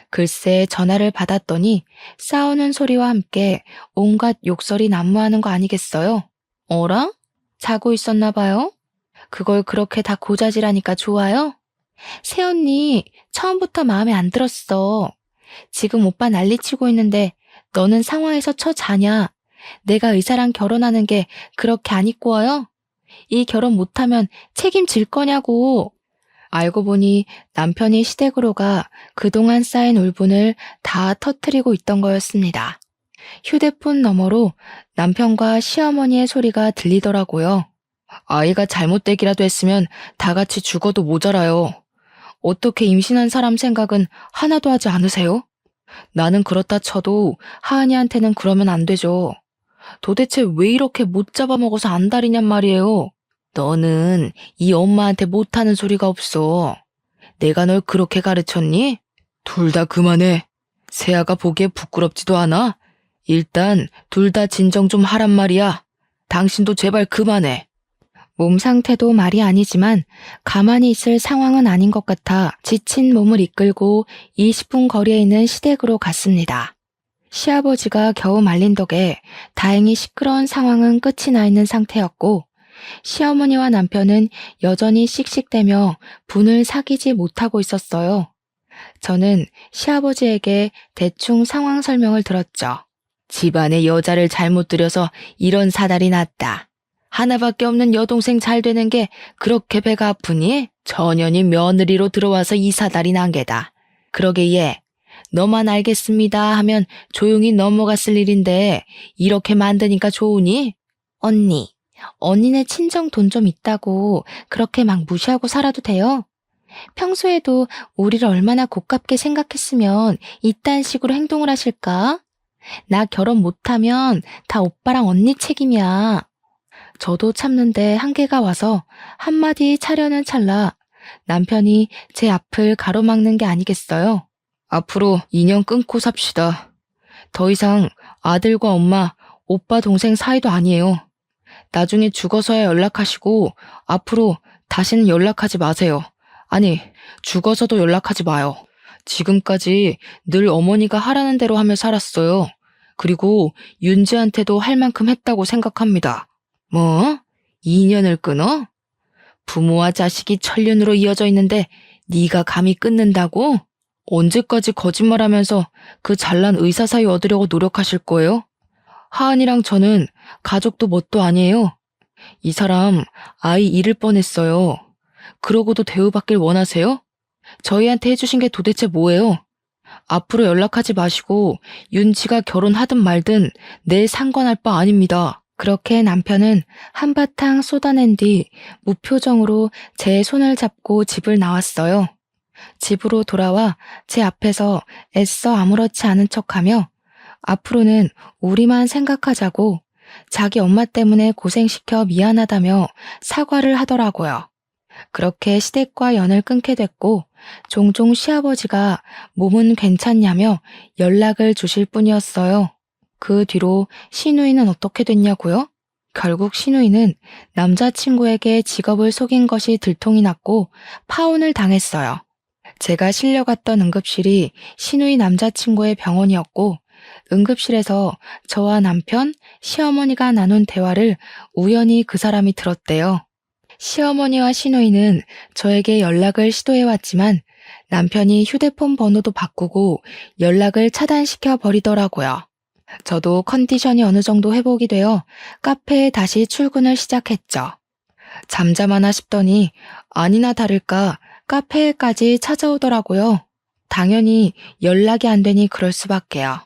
글쎄 전화를 받았더니 싸우는 소리와 함께 온갖 욕설이 난무하는 거 아니겠어요? 어라? 자고 있었나 봐요? 그걸 그렇게 다 고자질하니까 좋아요? 새언니 처음부터 마음에 안 들었어. 지금 오빠 난리치고 있는데 너는 상황에서 자냐? 내가 의사랑 결혼하는 게 그렇게 안 이꼬워요? 이 결혼 못하면 책임질 거냐고. 알고 보니 남편이 시댁으로 가 그동안 쌓인 울분을 다 터뜨리고 있던 거였습니다. 휴대폰 너머로 남편과 시어머니의 소리가 들리더라고요. 아이가 잘못되기라도 했으면 다 같이 죽어도 모자라요. 어떻게 임신한 사람 생각은 하나도 하지 않으세요? 나는 그렇다 쳐도 하은이한테는 그러면 안 되죠. 도대체 왜 이렇게 못 잡아먹어서 안달이냔 말이에요. 너는 이 엄마한테 못하는 소리가 없어. 내가 널 그렇게 가르쳤니? 둘 다 그만해. 세아가 보기에 부끄럽지도 않아? 일단 둘 다 진정 좀 하란 말이야. 당신도 제발 그만해. 몸 상태도 말이 아니지만 가만히 있을 상황은 아닌 것 같아 지친 몸을 이끌고 20분 거리에 있는 시댁으로 갔습니다. 시아버지가 겨우 말린 덕에 다행히 시끄러운 상황은 끝이 나 있는 상태였고 시어머니와 남편은 여전히 씩씩대며 분을 사귀지 못하고 있었어요. 저는 시아버지에게 대충 상황 설명을 들었죠. 집안에 여자를 잘못 들여서 이런 사달이 났다. 하나밖에 없는 여동생 잘 되는 게 그렇게 배가 아프니? 전현이 며느리로 들어와서 이 사달이 난 게다. 그러게 얘, 너만 알겠습니다 하면 조용히 넘어갔을 일인데 이렇게 만드니까 좋으니? 언니네 친정 돈 좀 있다고 그렇게 막 무시하고 살아도 돼요? 평소에도 우리를 얼마나 고깝게 생각했으면 이딴 식으로 행동을 하실까? 나 결혼 못하면 다 오빠랑 언니 책임이야. 저도 참는데 한계가 와서 한마디 차려는 찰나 남편이 제 앞을 가로막는 게 아니겠어요? 앞으로 인연 끊고 삽시다. 더 이상 아들과 엄마, 오빠 동생 사이도 아니에요. 나중에 죽어서야 연락하시고 앞으로 다시는 연락하지 마세요. 아니, 죽어서도 연락하지 마요. 지금까지 늘 어머니가 하라는 대로 하며 살았어요. 그리고 윤지한테도 할 만큼 했다고 생각합니다. 뭐? 인연을 끊어? 부모와 자식이 천륜으로 이어져 있는데 네가 감히 끊는다고? 언제까지 거짓말하면서 그 잘난 의사 사이 얻으려고 노력하실 거예요? 하은이랑 저는 가족도 뭣도 아니에요. 이 사람 아이 잃을 뻔했어요. 그러고도 대우받길 원하세요? 저희한테 해주신 게 도대체 뭐예요? 앞으로 연락하지 마시고 윤지가 결혼하든 말든 내 상관할 바 아닙니다. 그렇게 남편은 한바탕 쏟아낸 뒤 무표정으로 제 손을 잡고 집을 나왔어요. 집으로 돌아와 제 앞에서 애써 아무렇지 않은 척하며 앞으로는 우리만 생각하자고 자기 엄마 때문에 고생시켜 미안하다며 사과를 하더라고요. 그렇게 시댁과 연을 끊게 됐고 종종 시아버지가 몸은 괜찮냐며 연락을 주실 뿐이었어요. 그 뒤로 시누이는 어떻게 됐냐고요? 결국 시누이는 남자친구에게 직업을 속인 것이 들통이 났고 파혼을 당했어요. 제가 실려갔던 응급실이 시누이 남자친구의 병원이었고 응급실에서 저와 남편, 시어머니가 나눈 대화를 우연히 그 사람이 들었대요. 시어머니와 시누이는 저에게 연락을 시도해왔지만 남편이 휴대폰 번호도 바꾸고 연락을 차단시켜 버리더라고요. 저도 컨디션이 어느 정도 회복이 되어 카페에 다시 출근을 시작했죠. 잠잠하나 싶더니 아니나 다를까 카페에까지 찾아오더라고요. 당연히 연락이 안 되니 그럴 수밖에요.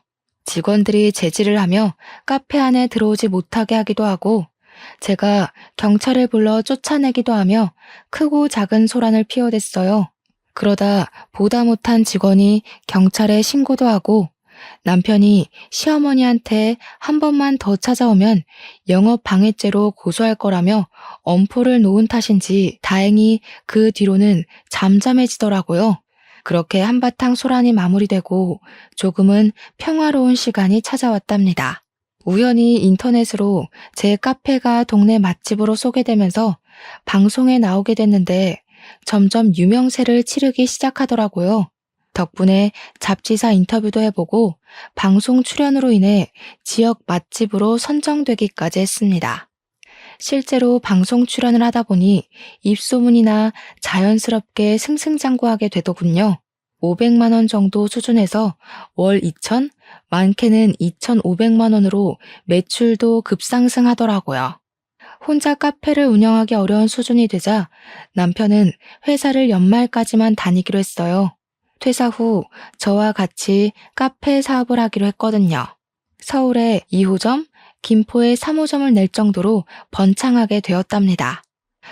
직원들이 제지를 하며 카페 안에 들어오지 못하게 하기도 하고 제가 경찰을 불러 쫓아내기도 하며 크고 작은 소란을 피워댔어요. 그러다 보다 못한 직원이 경찰에 신고도 하고 남편이 시어머니한테 한 번만 더 찾아오면 영업방해죄로 고소할 거라며 엄포를 놓은 탓인지 다행히 그 뒤로는 잠잠해지더라고요. 그렇게 한바탕 소란이 마무리되고 조금은 평화로운 시간이 찾아왔답니다. 우연히 인터넷으로 제 카페가 동네 맛집으로 소개되면서 방송에 나오게 됐는데 점점 유명세를 치르기 시작하더라고요. 덕분에 잡지사 인터뷰도 해보고 방송 출연으로 인해 지역 맛집으로 선정되기까지 했습니다. 실제로 방송 출연을 하다 보니 입소문이나 자연스럽게 승승장구하게 되더군요. 500만 원 정도 수준에서 월 2천, 많게는 2,500만 원으로 매출도 급상승하더라고요. 혼자 카페를 운영하기 어려운 수준이 되자 남편은 회사를 연말까지만 다니기로 했어요. 퇴사 후 저와 같이 카페 사업을 하기로 했거든요. 서울에 2호점, 김포에 3호점을 낼 정도로 번창하게 되었답니다.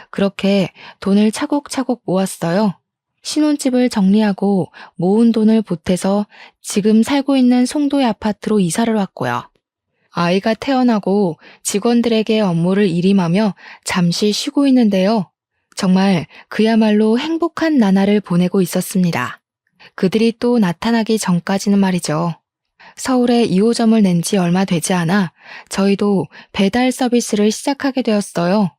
그렇게 돈을 차곡차곡 모았어요. 신혼집을 정리하고 모은 돈을 보태서 지금 살고 있는 송도의 아파트로 이사를 왔고요. 아이가 태어나고 직원들에게 업무를 일임하며 잠시 쉬고 있는데요. 정말 그야말로 행복한 나날을 보내고 있었습니다. 그들이 또 나타나기 전까지는 말이죠. 서울에 2호점을 낸 지 얼마 되지 않아 저희도 배달 서비스를 시작하게 되었어요.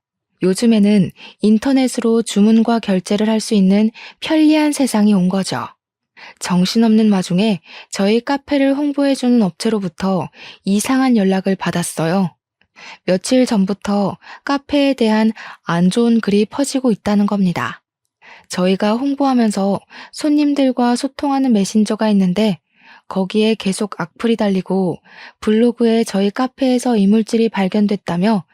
요즘에는 인터넷으로 주문과 결제를 할 수 있는 편리한 세상이 온 거죠. 정신없는 와중에 저희 카페를 홍보해주는 업체로부터 이상한 연락을 받았어요. 며칠 전부터 카페에 대한 안 좋은 글이 퍼지고 있다는 겁니다. 저희가 홍보하면서 손님들과 소통하는 메신저가 있는데 거기에 계속 악플이 달리고 블로그에 저희 카페에서 이물질이 발견됐다며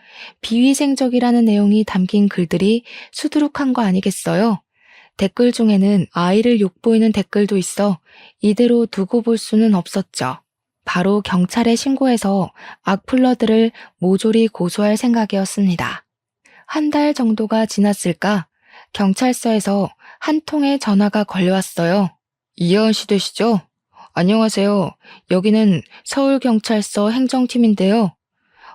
비위생적이라는 내용이 담긴 글들이 수두룩한 거 아니겠어요? 댓글 중에는 아이를 욕보이는 댓글도 있어 이대로 두고 볼 수는 없었죠. 바로 경찰에 신고해서 악플러들을 모조리 고소할 생각이었습니다. 한 달 정도가 지났을까 경찰서에서 한 통의 전화가 걸려왔어요. 이하은 씨 되시죠? 안녕하세요. 여기는 서울경찰서 행정팀인데요.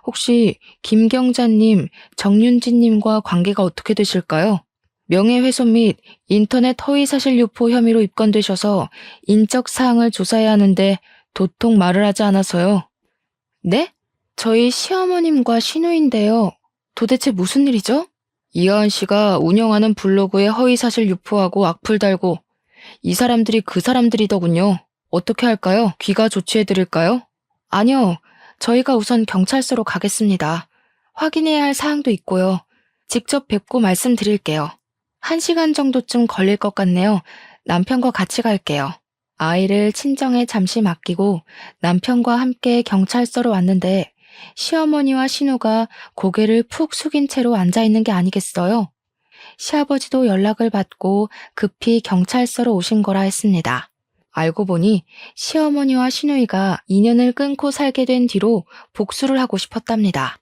혹시 김경자님, 정윤진님과 관계가 어떻게 되실까요? 명예훼손 및 인터넷 허위사실 유포 혐의로 입건되셔서 인적 사항을 조사해야 하는데 도통 말을 하지 않아서요. 네? 저희 시어머님과 시누인데요. 도대체 무슨 일이죠? 이하은 씨가 운영하는 블로그에 허위사실 유포하고 악플 달고 이 사람들이 그 사람들이더군요. 어떻게 할까요? 귀가 조치해드릴까요? 아니요. 저희가 우선 경찰서로 가겠습니다. 확인해야 할 사항도 있고요. 직접 뵙고 말씀드릴게요. 1시간 정도쯤 걸릴 것 같네요. 남편과 같이 갈게요. 아이를 친정에 잠시 맡기고 남편과 함께 경찰서로 왔는데 시어머니와 신우가 고개를 푹 숙인 채로 앉아있는 게 아니겠어요? 시아버지도 연락을 받고 급히 경찰서로 오신 거라 했습니다. 알고 보니 시어머니와 시누이가 인연을 끊고 살게 된 뒤로 복수를 하고 싶었답니다.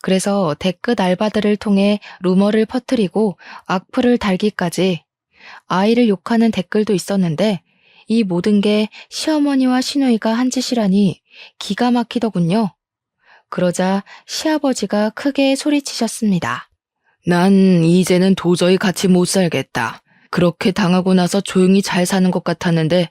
그래서 댓글 알바들을 통해 루머를 퍼뜨리고 악플을 달기까지 아이를 욕하는 댓글도 있었는데 이 모든 게 시어머니와 시누이가 한 짓이라니 기가 막히더군요. 그러자 시아버지가 크게 소리치셨습니다. 난 이제는 도저히 같이 못 살겠다. 그렇게 당하고 나서 조용히 잘 사는 것 같았는데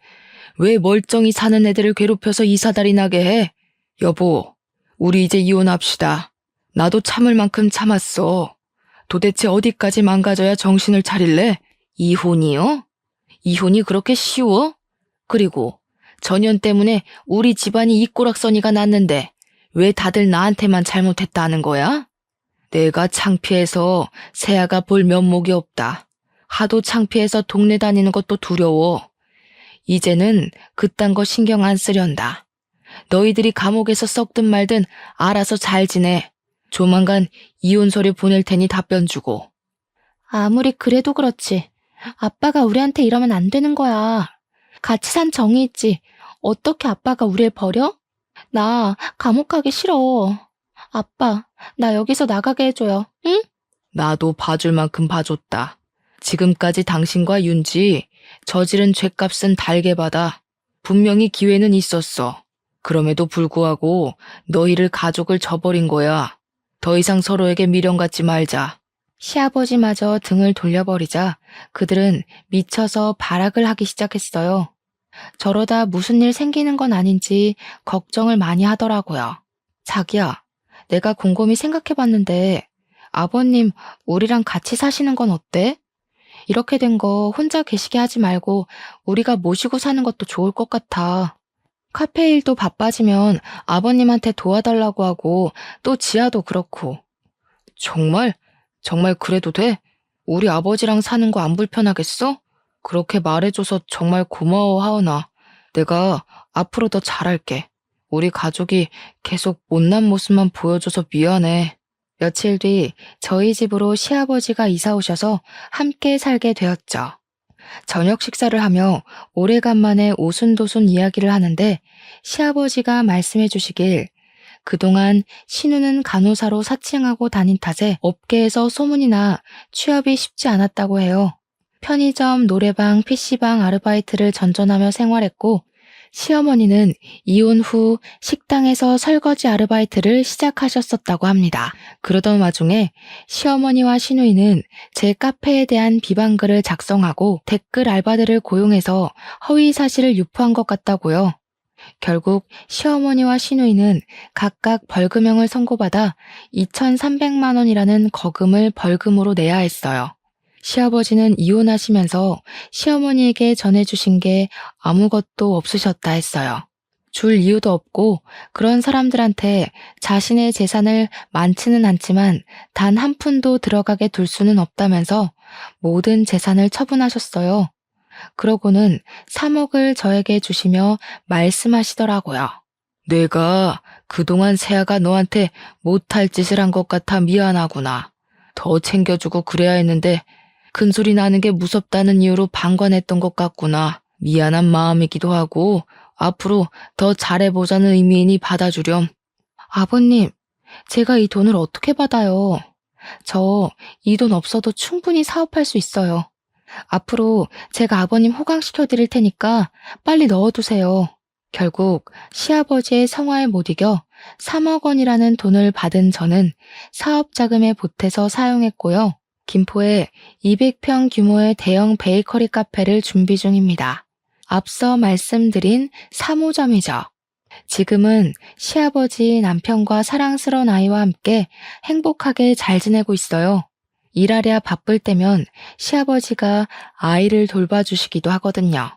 왜 멀쩡히 사는 애들을 괴롭혀서 이 사달이 나게 해? 여보, 우리 이제 이혼합시다. 나도 참을 만큼 참았어. 도대체 어디까지 망가져야 정신을 차릴래? 이혼이요? 이혼이 그렇게 쉬워? 그리고 전현 때문에 우리 집안이 이 꼬락서니가 났는데 왜 다들 나한테만 잘못했다는 거야? 내가 창피해서 세아가 볼 면목이 없다. 하도 창피해서 동네 다니는 것도 두려워. 이제는 그딴 거 신경 안 쓰련다. 너희들이 감옥에서 썩든 말든 알아서 잘 지내. 조만간 이혼 서류 보낼 테니 답변 주고. 아무리 그래도 그렇지. 아빠가 우리한테 이러면 안 되는 거야. 같이 산 정이 있지. 어떻게 아빠가 우릴 버려? 나 감옥 가기 싫어. 아빠, 나 여기서 나가게 해줘요. 응? 나도 봐줄 만큼 봐줬다. 지금까지 당신과 윤지 저지른 죄값은 달게 받아. 분명히 기회는 있었어. 그럼에도 불구하고 너희를 가족을 저버린 거야. 더 이상 서로에게 미련 갖지 말자. 시아버지마저 등을 돌려버리자 그들은 미쳐서 발악을 하기 시작했어요. 저러다 무슨 일 생기는 건 아닌지 걱정을 많이 하더라고요. 자기야, 내가 곰곰이 생각해봤는데 아버님 우리랑 같이 사시는 건 어때? 이렇게 된 거 혼자 계시게 하지 말고 우리가 모시고 사는 것도 좋을 것 같아. 카페 일도 바빠지면 아버님한테 도와달라고 하고 또 지아도 그렇고. 정말? 정말 그래도 돼? 우리 아버지랑 사는 거 안 불편하겠어? 그렇게 말해줘서 정말 고마워, 하은아. 내가 앞으로 더 잘할게. 우리 가족이 계속 못난 모습만 보여줘서 미안해. 며칠 뒤 저희 집으로 시아버지가 이사 오셔서 함께 살게 되었죠. 저녁 식사를 하며 오래간만에 오순도순 이야기를 하는데 시아버지가 말씀해 주시길 그동안 신우는 간호사로 사칭하고 다닌 탓에 업계에서 소문이 나 취업이 쉽지 않았다고 해요. 편의점, 노래방, PC방 아르바이트를 전전하며 생활했고 시어머니는 이혼 후 식당에서 설거지 아르바이트를 시작하셨었다고 합니다. 그러던 와중에 시어머니와 시누이는 제 카페에 대한 비방글을 작성하고 댓글 알바들을 고용해서 허위 사실을 유포한 것 같다고요. 결국 시어머니와 시누이는 각각 벌금형을 선고받아 2,300만 원이라는 거금을 벌금으로 내야 했어요. 시아버지는 이혼하시면서 시어머니에게 전해주신 게 아무것도 없으셨다 했어요. 줄 이유도 없고 그런 사람들한테 자신의 재산을 많지는 않지만 단 한 푼도 들어가게 둘 수는 없다면서 모든 재산을 처분하셨어요. 그러고는 3억을 저에게 주시며 말씀하시더라고요. 내가 그동안 세아가 너한테 못할 짓을 한 것 같아 미안하구나. 더 챙겨주고 그래야 했는데 큰소리 나는 게 무섭다는 이유로 방관했던 것 같구나. 미안한 마음이기도 하고 앞으로 더 잘해보자는 의미이니 받아주렴. 아버님, 제가 이 돈을 어떻게 받아요? 저 이 돈 없어도 충분히 사업할 수 있어요. 앞으로 제가 아버님 호강시켜 드릴 테니까 빨리 넣어두세요. 결국 시아버지의 성화에 못 이겨 3억 원이라는 돈을 받은 저는 사업 자금에 보태서 사용했고요. 김포에 200평 규모의 대형 베이커리 카페를 준비 중입니다. 앞서 말씀드린 3호점이죠. 지금은 시아버지, 남편과 사랑스러운 아이와 함께 행복하게 잘 지내고 있어요. 일하랴 바쁠 때면 시아버지가 아이를 돌봐주시기도 하거든요.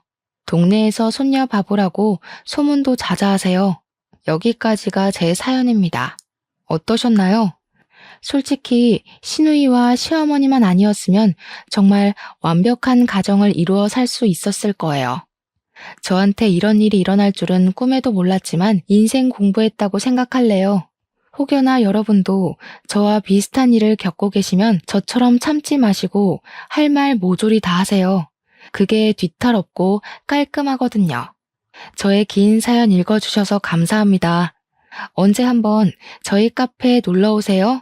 동네에서 손녀 바보라고 소문도 자자하세요. 여기까지가 제 사연입니다. 어떠셨나요? 솔직히 시누이와 시어머니만 아니었으면 정말 완벽한 가정을 이루어 살 수 있었을 거예요. 저한테 이런 일이 일어날 줄은 꿈에도 몰랐지만 인생 공부했다고 생각할래요. 혹여나 여러분도 저와 비슷한 일을 겪고 계시면 저처럼 참지 마시고 할 말 모조리 다 하세요. 그게 뒤탈 없고 깔끔하거든요. 저의 긴 사연 읽어주셔서 감사합니다. 언제 한번 저희 카페에 놀러 오세요.